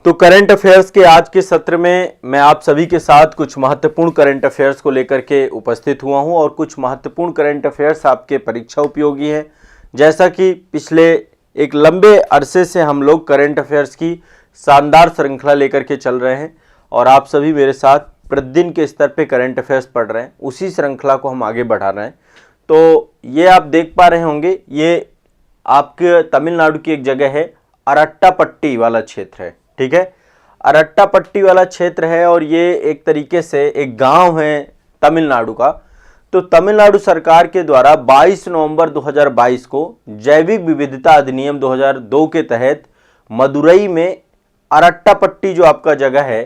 तो current affairs के आज के सत्र में मैं आप सभी के साथ कुछ महत्वपूर्ण करंट अफेयर्स को लेकर के उपस्थित हुआ हूं और कुछ महत्वपूर्ण करंट अफेयर्स आपके परीक्षा उपयोगी हैं। जैसा कि पिछले एक लंबे अरसे से हम लोग करंट अफेयर्स की शानदार श्रृंखला लेकर के चल रहे हैं और आप सभी मेरे साथ प्रतिदिन के स्तर पे करंट अफेयर्स पढ़ रहे हैं, उसी श्रृंखला को हम आगे बढ़ा रहे हैं। तो ये आप देख पा रहे होंगे, ये आपके तमिलनाडु की एक जगह है, अरट्टापट्टी वाला क्षेत्र है। ठीक है, अरट्टापट्टी वाला क्षेत्र है और ये एक तरीके से एक गांव है तमिलनाडु का। तो तमिलनाडु सरकार के द्वारा 22 नवंबर 2022 को जैविक विविधता अधिनियम 2002 के तहत मदुरई में अरट्टापट्टी जो आपका जगह है,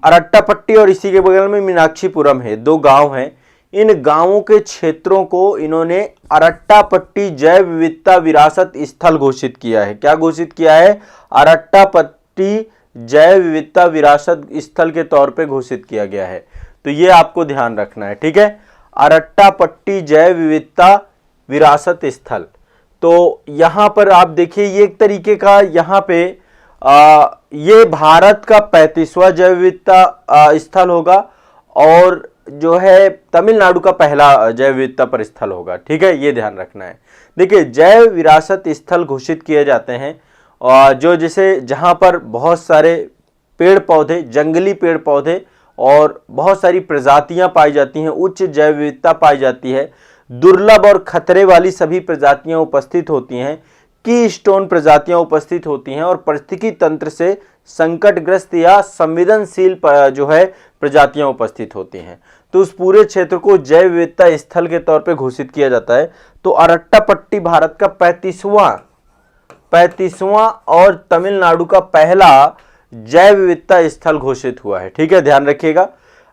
अरट्टापट्टी और इसी के बगल में मीनाक्षीपुरम है, दो गांव हैं। इन गांवों के क्षेत्रों को इन्होंने अरट्टापट्टी जैव विविधता विरासत स्थल घोषित किया है। क्या घोषित किया है? अरट्टापट्टी जैव विविधता विरासत स्थल के तौर पे घोषित किया गया है। तो ये आपको ध्यान रखना है। ठीक है, अरट्टापट्टी जैव विविधता विरासत स्थल। तो यहां पर आप देखिए, ये एक तरीके का यहाँ पे ये भारत का 35वां जैव विविधता स्थल होगा और जो है तमिलनाडु का पहला जैव विविधता पर स्थल होगा। ठीक है, ये ध्यान रखना है। देखिए, जैव विरासत स्थल घोषित किए जाते हैं और जो जैसे जहां पर बहुत सारे पेड़ पौधे, जंगली पेड़ पौधे और बहुत सारी प्रजातियां पाई जाती हैं, उच्च जैव विविधता पाई जाती है, दुर्लभ और खतरे वाली सभी प्रजातियां उपस्थित होती हैं, की स्टोन प्रजातियां उपस्थित होती हैं और पारिस्थितिकी तंत्र से संकटग्रस्त या संवेदनशील जो है प्रजातियां उपस्थित होती हैं। तो उस पूरे क्षेत्र को जैव विविधता स्थल के तौर पे घोषित किया जाता है। तो अरट्टापट्टी भारत का 35वां और तमिलनाडु का पहला जैव विविधता स्थल घोषित हुआ है। ठीक है, ध्यान रखिएगा।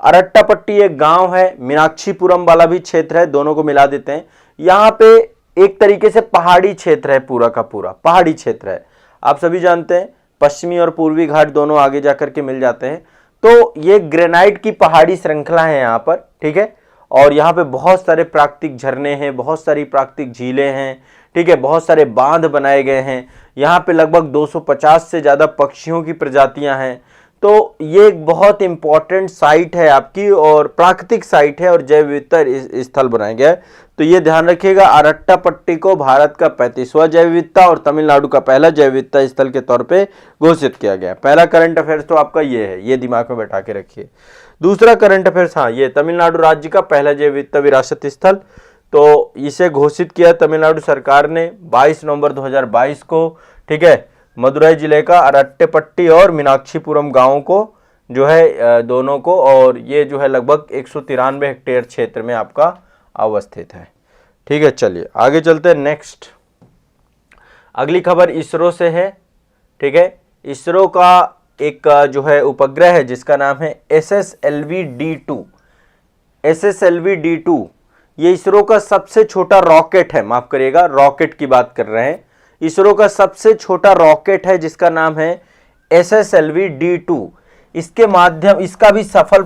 अरट्टापट्टी एक गांव है, मीनाक्षीपुरम वाला भी क्षेत्र है, दोनों को मिला देते हैं। यहाँ पे एक तरीके से पहाड़ी क्षेत्र है, पूरा का पूरा पहाड़ी क्षेत्र है। आप सभी जानते हैं पश्चिमी और पूर्वी घाट दोनों आगे जाकर के मिल जाते हैं। तो ये ग्रेनाइट की पहाड़ी श्रृंखला है यहाँ पर। ठीक है, और यहाँ पे बहुत सारे प्राकृतिक झरने हैं, बहुत सारी प्राकृतिक झीलें हैं। ठीक है, बहुत सारे बांध बनाए गए हैं। यहाँ पे लगभग 250 से ज़्यादा पक्षियों की प्रजातियाँ हैं। तो ये एक बहुत इंपॉर्टेंट साइट है आपकी और प्राकृतिक साइट है और जैव विविधता स्थल बनाया गया है। तो ये ध्यान रखिएगा, अरट्टापट्टी को भारत का 35वां जैव विविधता और तमिलनाडु का पहला जैव विविधता स्थल के तौर पे घोषित किया गया है। पहला करंट अफेयर्स तो आपका ये है, ये दिमाग में बैठा के रखिए। दूसरा करंट अफेयर्स, हाँ, ये तमिलनाडु राज्य का पहला जैव विविधता विरासत स्थल, तो इसे घोषित किया तमिलनाडु सरकार ने 22 नवंबर 2022 को। ठीक है, मदुरई जिले का अरट्टापट्टी और मीनाक्षीपुरम गांव को जो है दोनों को, और ये जो है लगभग 193 हेक्टेयर क्षेत्र में आपका अवस्थित है। ठीक है, चलिए आगे चलते हैं। नेक्स्ट अगली खबर इसरो से है। ठीक है, इसरो का एक जो है उपग्रह है जिसका नाम है SSLV-D2। SSLV-D2 ये इसरो का सबसे छोटा रॉकेट है, माफ करिएगा, रॉकेट की बात कर रहे हैं। इसरो का सबसे छोटा रॉकेट है जिसका नाम है SSLV-D2। इसके माध्यम इसका भी सफल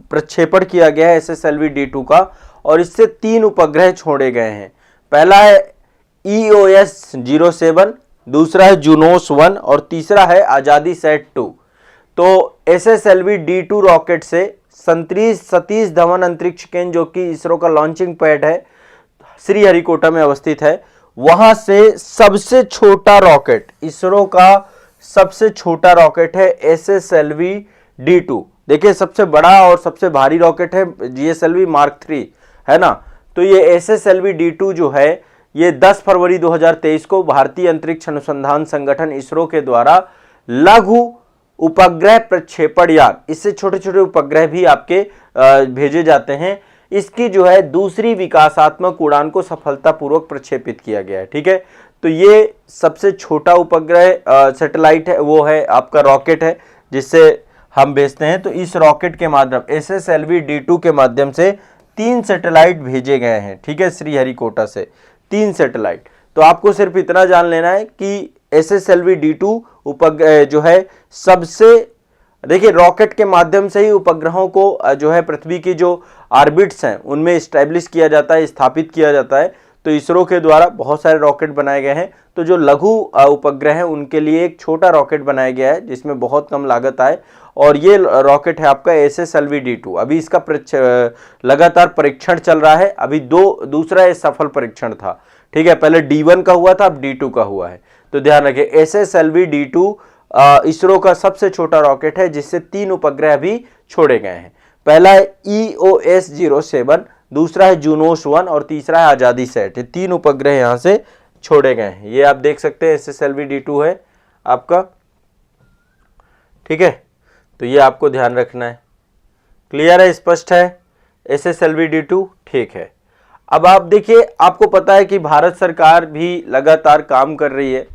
प्रक्षेपण किया गया है SSLV-D2 का, और इससे 3 उपग्रह छोड़े गए हैं। पहला है EOS-07, दूसरा है जुनोस 1 और तीसरा है आजादी सेट 2। तो SSLV-D2 रॉकेट से सतीश धवन अंतरिक्ष केंद्र, जो कि इसरो का लॉन्चिंग पैड है, श्रीहरिकोटा में अवस्थित है, वहां से सबसे छोटा रॉकेट, इसरो का सबसे छोटा रॉकेट है SSLV-D2। देखिए, सबसे बड़ा और सबसे भारी रॉकेट है GSLV Mark 3, है ना। तो ये SSLV-D2 जो है, ये 10 फरवरी 2023 को भारतीय अंतरिक्ष अनुसंधान संगठन इसरो के द्वारा लघु उपग्रह प्रक्षेपण यान, इससे छोटे छोटे उपग्रह भी आपके भेजे जाते हैं, इसकी जो है दूसरी विकासात्मक उड़ान को सफलतापूर्वक प्रक्षेपित किया गया है। ठीक है, तो ये सबसे छोटा उपग्रह सैटेलाइट है, वो है आपका रॉकेट है जिससे हम भेजते हैं। तो इस रॉकेट के माध्यम SSLV-D2 के माध्यम से 3 सैटेलाइट भेजे गए हैं। ठीक है, श्रीहरिकोटा से 3 सैटेलाइट। तो आपको सिर्फ इतना जान लेना है कि SSLV-D2 उपग्रह जो है सबसे, देखिए, रॉकेट के माध्यम से ही उपग्रहों को जो है पृथ्वी की जो ऑर्बिट्स हैं उनमें स्टैब्लिश किया जाता है, स्थापित किया जाता है। तो इसरो के द्वारा बहुत सारे रॉकेट बनाए गए हैं। तो जो लघु उपग्रह हैं उनके लिए एक छोटा रॉकेट बनाया गया है जिसमें बहुत कम लागत आए, और ये रॉकेट है आपका SSLV-D2। अभी इसका लगातार परीक्षण चल रहा है। अभी दूसरा ये सफल परीक्षण था, ठीक है। पहले D1 का हुआ था, अब D2 का हुआ है। तो ध्यान रखिए, SSLV-D2 इसरो का सबसे छोटा रॉकेट है जिससे 3 उपग्रह भी छोड़े गए हैं। पहला है EOS-07, दूसरा है जुनोस 1 और तीसरा है आजादी सेट। ये 3 उपग्रह यहां से छोड़े गए हैं। ये आप देख सकते हैं SSLV-D2 है आपका, ठीक है। तो ये आपको ध्यान रखना है। क्लियर है, स्पष्ट है? SSLV-D2 ठीक है। अब आप देखिए, आपको पता है कि भारत सरकार भी लगातार काम कर रही है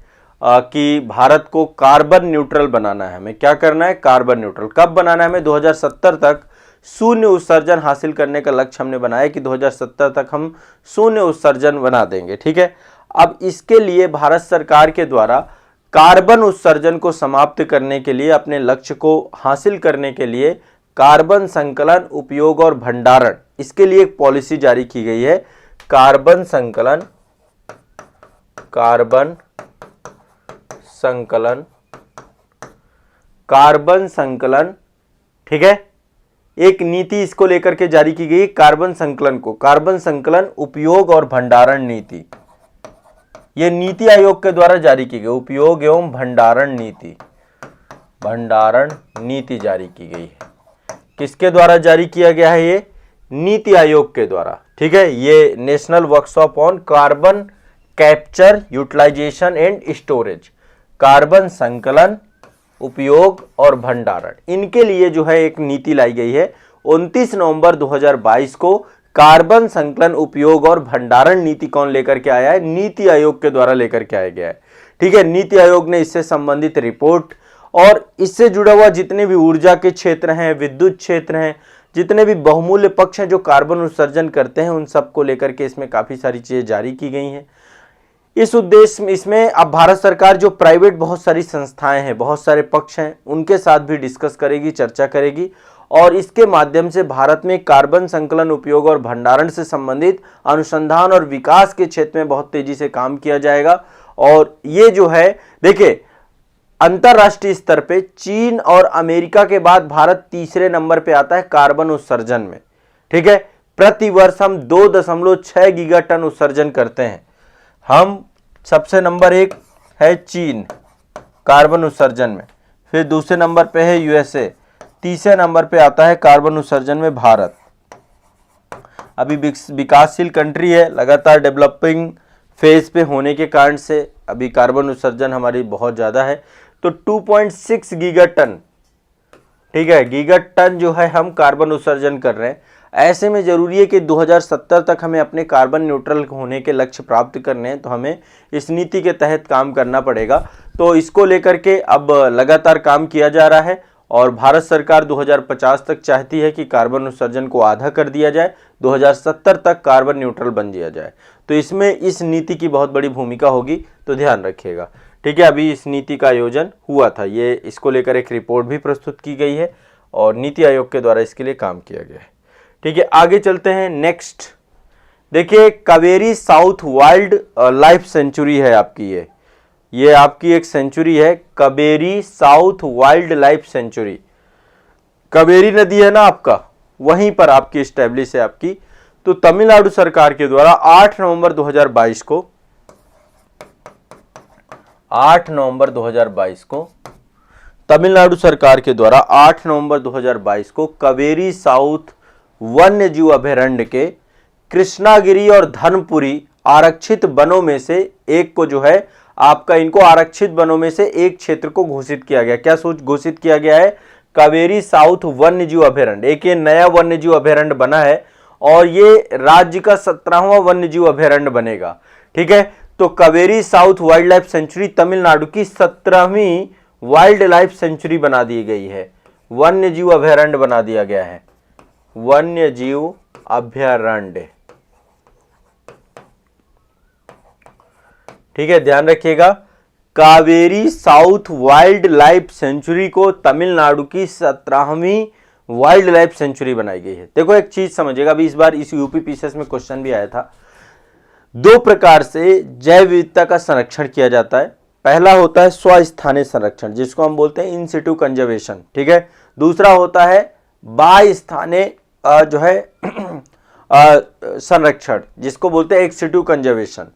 कि भारत को कार्बन न्यूट्रल बनाना है। हमें क्या करना है? Carbon neutral. कब बनाना है हमें? 2070 तक शून्य उत्सर्जन हासिल करने का लक्ष्य हमने बनाया कि 2070 तक हम शून्य उत्सर्जन बना देंगे, ठीक है। अब इसके लिए भारत सरकार के द्वारा कार्बन उत्सर्जन को समाप्त करने के लिए, अपने लक्ष्य को हासिल करने के लिए कार्बन संकलन, उपयोग और भंडारण, इसके लिए एक पॉलिसी जारी की गई है। कार्बन संकलन, कार्बन संकलन, ठीक है। एक नीति इसको लेकर के जारी की गई, कार्बन संकलन को, कार्बन संकलन, उपयोग और भंडारण नीति। यह नीति आयोग के द्वारा जारी की गई, उपयोग एवं भंडारण नीति जारी की गई है। किसके द्वारा जारी किया गया है? ये नीति आयोग के द्वारा, ठीक है। ये national workshop on carbon capture, utilisation and storage, carbon संकलन, उपयोग और भंडारण, इनके लिए जो है एक नीति लाई गई है। 29 नवंबर 2022 को कार्बन संकलन, उपयोग और भंडारण नीति कौन लेकर के आया है? नीति आयोग के द्वारा लेकर के आया गया है, ठीक है। नीति आयोग ने इससे संबंधित रिपोर्ट और इससे जुड़ा हुआ जितने भी ऊर्जा के क्षेत्र हैं, विद्युत क्षेत्र हैं, जितने भी बहुमूल्य पक्ष हैं जो कार्बन उत्सर्जन करते हैं, उन सबको लेकर के इसमें काफी सारी चीजें जारी की गई हैं। इस उद्देश्य में इसमें अब भारत सरकार जो प्राइवेट बहुत सारी संस्थाएं हैं, बहुत सारे पक्ष हैं, उनके साथ भी डिस्कस करेगी, चर्चा करेगी, और इसके माध्यम से भारत में कार्बन संकलन, उपयोग और भंडारण से संबंधित अनुसंधान और विकास के क्षेत्र में बहुत तेजी से काम किया जाएगा। और ये जो है, देखिए, अंतरराष्ट्रीय स्तर पे चीन और अमेरिका के बाद भारत तीसरे नंबर पे आता है कार्बन उत्सर्जन में, ठीक है। प्रति वर्ष हम 2.6 गीगाटन उत्सर्जन करते हैं। हम सबसे नंबर 1 है चीन कार्बन उत्सर्जन में, फिर दूसरे नंबर पे है USA, तीसरे नंबर पे आता है कार्बन उत्सर्जन में भारत। अभी विकासशील कंट्री है, लगातार डेवलपिंग फेज पे होने के कारण से अभी कार्बन उत्सर्जन हमारी बहुत ज्यादा है। तो 2.6 गीगाटन, ठीक है, गीगाटन जो है हम कार्बन उत्सर्जन कर रहे हैं। ऐसे में जरूरी है कि 2070 तक हमें अपने कार्बन न्यूट्रल होने के लक्ष्य प्राप्त करने हैं, तो हमें इस नीति के तहत काम करना पड़ेगा। तो इसको लेकर के अब लगातार काम किया जा रहा है और भारत सरकार 2050 तक चाहती है कि कार्बन उत्सर्जन को आधा कर दिया जाए, 2070 तक कार्बन न्यूट्रल बन दिया जाए। तो इसमें इस नीति की बहुत बड़ी भूमिका होगी, तो ध्यान रखिएगा, ठीक है। अभी इस नीति का आयोजन हुआ था, ये इसको लेकर एक रिपोर्ट भी प्रस्तुत की गई है और नीति आयोग के द्वारा इसके लिए काम किया गया है, ठीक है। आगे चलते हैं। नेक्स्ट देखिए, Kaveri south wild life sanctuary है आपकी, ये आपकी एक सेंचुरी है, Kaveri south wild life sanctuary. Kaveri नदी है ना आपका, वहीं पर आपकी स्टैब्लिश है आपकी। तो तमिलनाडु सरकार के द्वारा 8 नवंबर 2022 को तमिलनाडु सरकार के द्वारा 8 नवंबर 2022 को कावेरी साउथ वन्य जीव अभयारण्य के कृष्णागिरी और धर्मपुरी आरक्षित वनों में से एक को जो है आपका, इनको आरक्षित वनों में से एक क्षेत्र को घोषित किया गया। क्या घोषित किया गया है? कावेरी साउथ वन्य जीव अभयारण्य। एक ये नया वन्य जीव अभयारण्य बना है और ये राज्य का 17वां वन्य जीव अभयारण्य बनेगा, ठीक है। तो Kaveri south wild life sanctuary Tamil Nadu की 17वीं वाइल्ड लाइफ सेंचुरी बना दी गई है, वन्य जीव अभयारण्य बना दिया गया है, वन्य जीव अभयारण्य, ठीक है। ध्यान रखिएगा, Kaveri south wild life sanctuary को तमिलनाडु की 17वीं वाइल्ड लाइफ सेंचुरी बनाई गई है। देखो एक चीज समझिएगा, अभी इस बार इस यूपी पीसीएस में क्वेश्चन भी आया था, दो प्रकार से जैव विविधता का संरक्षण किया जाता है। पहला होता है स्वस्थानीय संरक्षण, जिसको हम बोलते हैं इन सिटू कंजर्वेशन, ठीक है। दूसरा होता है बाह्य स्थानीय जो है संरक्षण, जिसको बोलते हैं एक्स सिटू कंजर्वेशन।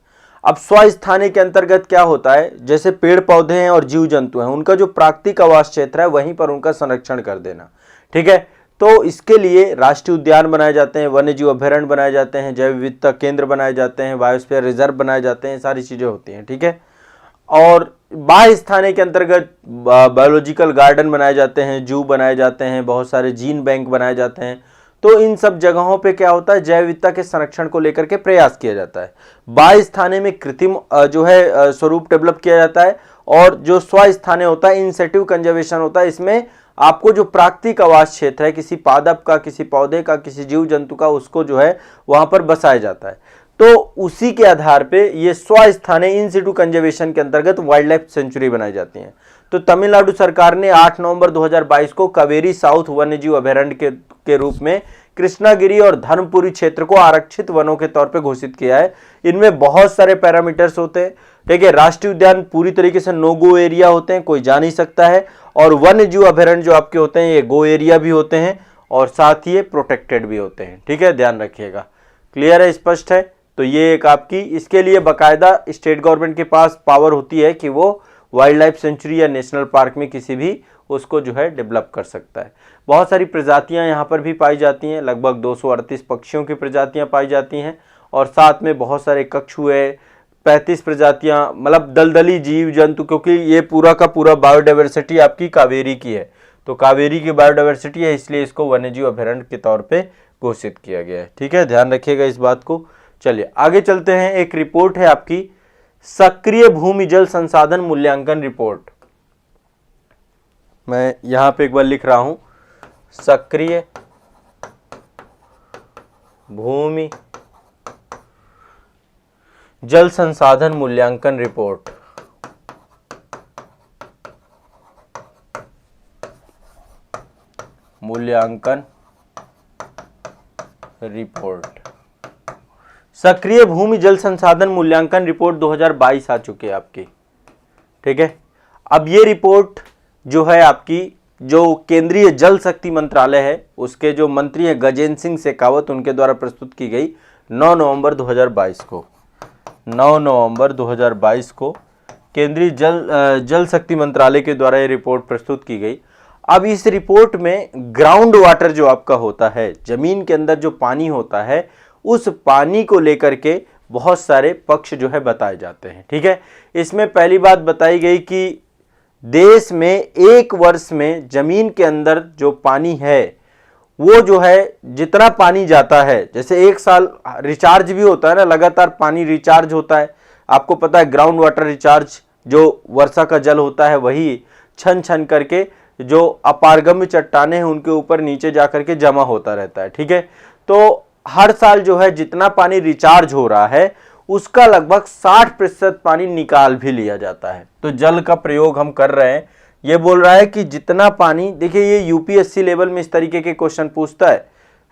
अब स्वस्थानीय के अंतर्गत क्या होता है, जैसे पेड़ पौधे हैं और जीव जंतु हैं, उनका जो प्राकृतिक आवास क्षेत्र है वहीं पर उनका संरक्षण कर देना, ठीक है। तो इसके लिए राष्ट्रीय उद्यान बनाए जाते हैं, वन्य जीव अभयारण्य बनाए जाते हैं, जैव विविधता केंद्र बनाए जाते हैं, बायोस्फीयर रिजर्व बनाए जाते हैं, सारी चीजें होती हैं, ठीक है। और बाह्य स्थानीय के अंतर्गत बायोलॉजिकल गार्डन बनाए जाते हैं, जू बनाए जाते हैं, बहुत सारे जीन बैंक बनाए जाते हैं। तो इन सब जगहों पे क्या होता है, जैव विविधता के संरक्षण को लेकर के प्रयास किया जाता है। बाह्य स्थानीय में कृत्रिम जो है स्वरूप डेवलप किया जाता है, और जो स्वस्थानीय होता है इन सिटू कंजर्वेशन होता है, इसमें आपको जो प्राकृतिक आवास क्षेत्र है किसी पादप का, किसी पौधे का, किसी जीव जंतु का, उसको जो है वहां पर बसाया जाता है। तो उसी के आधार पे ये स्वस्थानीय इन सिटू कंजर्वेशन के अंतर्गत वाइल्ड लाइफ सेंचुरी बनाई जाती हैं। तो तमिलनाडु सरकार ने 8 नवंबर 2022 को कावेरी साउथ वन्यजीव अभयारण्य के रूप में कृष्णागिरी और धर्मपुरी क्षेत्र को आरक्षित वनों के तौर पे घोषित किया है। इनमें बहुत सारे पैरामीटर्स होते हैं, ठीक है। राष्ट्रीय उद्यान पूरी तरीके से नो गो एरिया होते हैं, कोई जा नहीं सकता है, और वन्यजीव अभयारण्य जो आपके होते हैं ये गो एरिया भी होते हैं, और साथ ही ये प्रोटेक्टेड भी होते हैं, ठीक है। ध्यान रखिएगा, क्लियर है, स्पष्ट है। तो ये एक आपकी, इसके लिए बाकायदा स्टेट गवर्नमेंट के पास पावर होती है कि वो वाइल्ड लाइफ सेंचुरी या नेशनल पार्क में किसी भी उसको जो है डेवलप कर सकता है। बहुत सारी प्रजातियां यहाँ पर भी पाई जाती हैं, लगभग 238 पक्षियों की प्रजातियां पाई जाती हैं, और साथ में बहुत सारे कछुए, 35 प्रजातियां, मतलब दलदली जीव जंतु, क्योंकि ये पूरा का पूरा बायोडाइवर्सिटी आपकी कावेरी की है, तो कावेरी की बायोडाइवर्सिटी है, इसलिए इसको वन्यजीव अभयारण्य के तौर पे घोषित किया गया है, ठीक है। ध्यान रखिएगा इस बात को। चलिए आगे चलते हैं। एक रिपोर्ट है आपकी सक्रिय भूमि जल संसाधन मूल्यांकन रिपोर्ट। मैं यहां पे एक बार लिख रहा हूं, सक्रिय भूमि जल संसाधन मूल्यांकन रिपोर्ट। मूल्यांकन रिपोर्ट, सक्रिय भूमि जल संसाधन मूल्यांकन रिपोर्ट 2022 आ चुकी है आपकी, ठीक है। अब ये रिपोर्ट जो है आपकी, जो केंद्रीय जल शक्ति मंत्रालय है उसके जो मंत्री हैं गजेंद्र सिंह शेखावत, उनके द्वारा प्रस्तुत की गई 9 नवंबर 2022 को। 9 नवंबर 2022 को केंद्रीय जल शक्ति मंत्रालय के द्वारा ये रिपोर्ट प्रस्तुत की गई। अब इस रिपोर्ट में ग्राउंड वाटर जो आपका होता है, जमीन के अंदर जो पानी होता है, उस पानी को लेकर के बहुत सारे पक्ष जो है बताए जाते हैं, ठीक है। इसमें पहली बात बताई गई कि देश में एक वर्ष में जमीन के अंदर जो पानी है वो जो है जितना पानी जाता है, जैसे एक साल रिचार्ज भी होता है ना, लगातार पानी रिचार्ज होता है, आपको पता है ग्राउंड वाटर रिचार्ज, जो वर्षा का जल होता है वही छन छन करके जो अपारगम्य चट्टाने हैं उनके ऊपर नीचे जाकर के जमा होता रहता है, ठीक है। तो हर साल जो है जितना पानी रिचार्ज हो रहा है उसका लगभग 60% पानी निकाल भी लिया जाता है। तो जल का प्रयोग हम कर रहे हैं, ये बोल रहा है कि जितना पानी, देखिए ये यूपीएससी लेवल में इस तरीके के क्वेश्चन पूछता है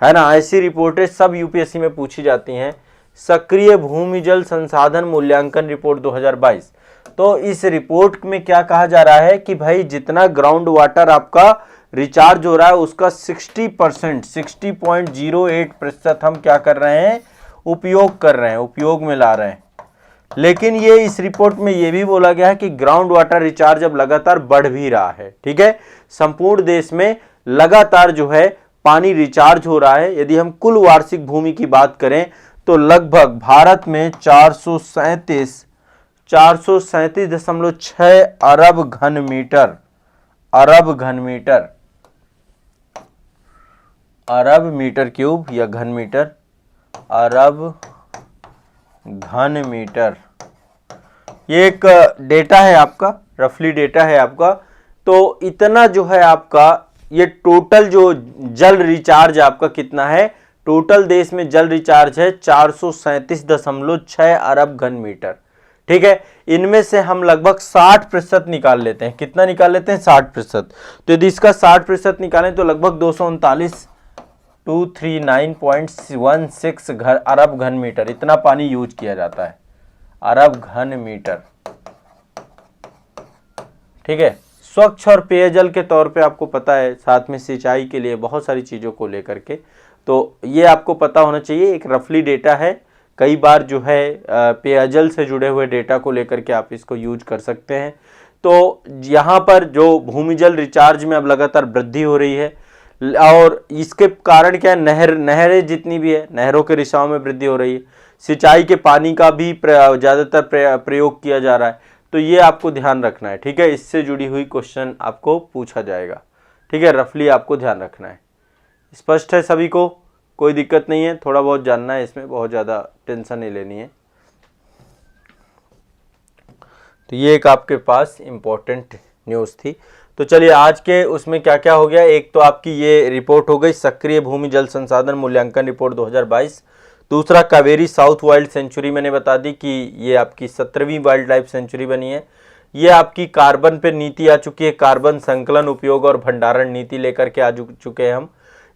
ना, ऐसी रिपोर्टें सब यूपीएससी में पूछी जाती हैं। सक्रिय भूमि जल संसाधन मूल्यांकन रिपोर्ट 2022। तो इस रिपोर्ट में क्या कहा जा रहा है कि भाई जितना ग्राउंड वाटर आपका रिचार्ज हो रहा है उसका 60%, 60.08% हम क्या कर रहे हैं, उपयोग कर रहे हैं, उपयोग में ला रहे हैं। लेकिन ये इस रिपोर्ट में ये भी बोला गया है कि ग्राउंड वाटर रिचार्ज अब लगातार बढ़ भी रहा है, ठीक है। संपूर्ण देश में लगातार जो है पानी रिचार्ज हो रहा है। यदि हम कुल वार्षिक भूमि की बात करें तो लगभग भारत में 437.6 अरब घन मीटर, अरब मीटर क्यूब या घन मीटर, अरब घन मीटर, ये एक डेटा है आपका, रफली डेटा है आपका। तो इतना जो है आपका ये टोटल जो जल रिचार्ज आपका कितना है, टोटल देश में जल रिचार्ज है 437.6 अरब घन मीटर, ठीक है। इनमें से हम लगभग 60% निकाल लेते हैं। कितना निकाल लेते हैं, 60%। तो यदि इसका 60% निकालें तो लगभग 239 239.16 अरब घन मीटर, इतना पानी यूज किया जाता है, अरब घन मीटर। ठीक है, स्वच्छ और पेयजल के तौर पे आपको पता है, साथ में सिंचाई के लिए बहुत सारी चीज़ों को लेकर के, तो ये आपको पता होना चाहिए। एक रफली डेटा है, कई बार जो है पेयजल से जुड़े हुए डेटा को लेकर के आप इसको यूज कर सकते हैं। तो यहाँ पर जो भूमिजल रिचार्ज में अब लगातार वृद्धि हो रही है, और इसके कारण क्या है, नहरें जितनी भी है, नहरों के रिसाव में वृद्धि हो रही है, सिंचाई के पानी का भी ज़्यादातर प्रयोग किया जा रहा है। तो ये आपको ध्यान रखना है। ठीक है, इससे जुड़ी हुई क्वेश्चन आपको पूछा जाएगा। ठीक है, रफली आपको ध्यान रखना है। स्पष्ट है सभी को, कोई दिक्कत नहीं है, थोड़ा बहुत जानना है, इसमें बहुत ज़्यादा टेंशन नहीं लेनी है। तो ये एक आपके पास इम्पोर्टेंट न्यूज़ थी। तो चलिए आज के उसमें क्या क्या हो गया, एक तो आपकी ये रिपोर्ट हो गई सक्रिय भूमि जल संसाधन मूल्यांकन रिपोर्ट 2022। दूसरा कावेरी साउथ वाइल्ड सेंचुरी मैंने बता दी कि ये आपकी 17वीं वाइल्ड लाइफ सेंचुरी बनी है। ये आपकी कार्बन पे नीति आ चुकी है, कार्बन संकलन, उपयोग और भंडारण नीति लेकर के आ चुके हैं हम।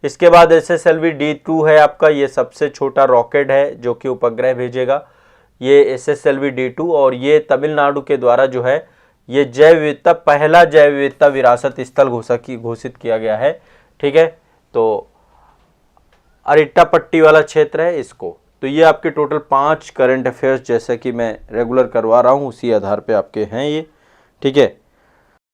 इसके बाद SSLV D2 है आपका, ये सबसे छोटा रॉकेट है जो कि उपग्रह भेजेगा, ये SSLV D2, और ये तमिलनाडु के द्वारा जो है ये जैव विविधता, पहला जैव विविधता विरासत स्थल घोषित किया गया है। ठीक है, तो अरिट्टापट्टी वाला क्षेत्र है इसको। तो ये आपके टोटल 5 करंट अफेयर्स, जैसे कि मैं रेगुलर करवा रहा हूँ उसी आधार पे आपके हैं ये। ठीक है,